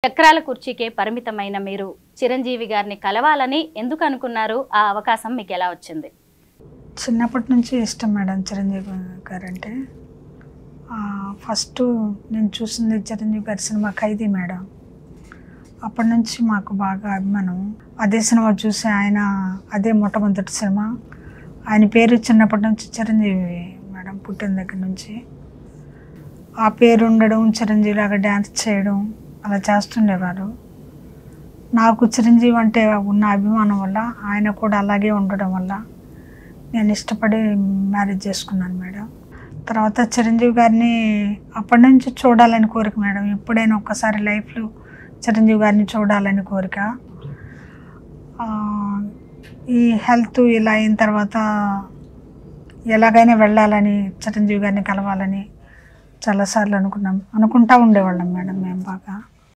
చక్రాల కుర్చీకే పరిమితమైన మీరు చిరంజీవి గారిని కలవాలని ఎందుకు అనుకున్నారు? ఆ అవకాశం మీకు ఎలా వచ్చింది? చిన్నప్పటి నుంచి ఇష్టం మేడం చిరంజీవి గారంటే. ఫస్ట్ నేను చూసింది చిరంజీవి గారి సినిమా 'ఖైదీ' మేడం. అప్పటి నుంచి మాకు బాగా అభిమానం. అదే సినిమా చూసి అదే మొట్టమొదటి సినిమా. ఆయన పేరు చిన్నప్పటి నుంచి చిరంజీవి మేడం, పుట్టిన దగ్గర నుంచి. ఆ పేరు ఉండడం, చిరంజీవి లాగా డ్యాన్స్ చేయడం అలా చేస్తుండేవారు. నాకు చిరంజీవి అంటే ఉన్న అభిమానం వల్ల, ఆయన కూడా అలాగే ఉండడం వల్ల నేను ఇష్టపడి మ్యారేజ్ చేసుకున్నాను మేడం. తర్వాత చిరంజీవి గారిని అప్పటి నుంచి చూడాలని కోరిక మేడం. ఎప్పుడైనా ఒక్కసారి లైఫ్లో చిరంజీవి గారిని చూడాలని కోరిక. ఈ హెల్త్ ఇలా అయిన తర్వాత ఎలాగైనా వెళ్ళాలని, చిరంజీవి గారిని కలవాలని చాలాసార్లు అనుకుంటూ ఉండేవాళ్ళం మేడం మేము బాగా.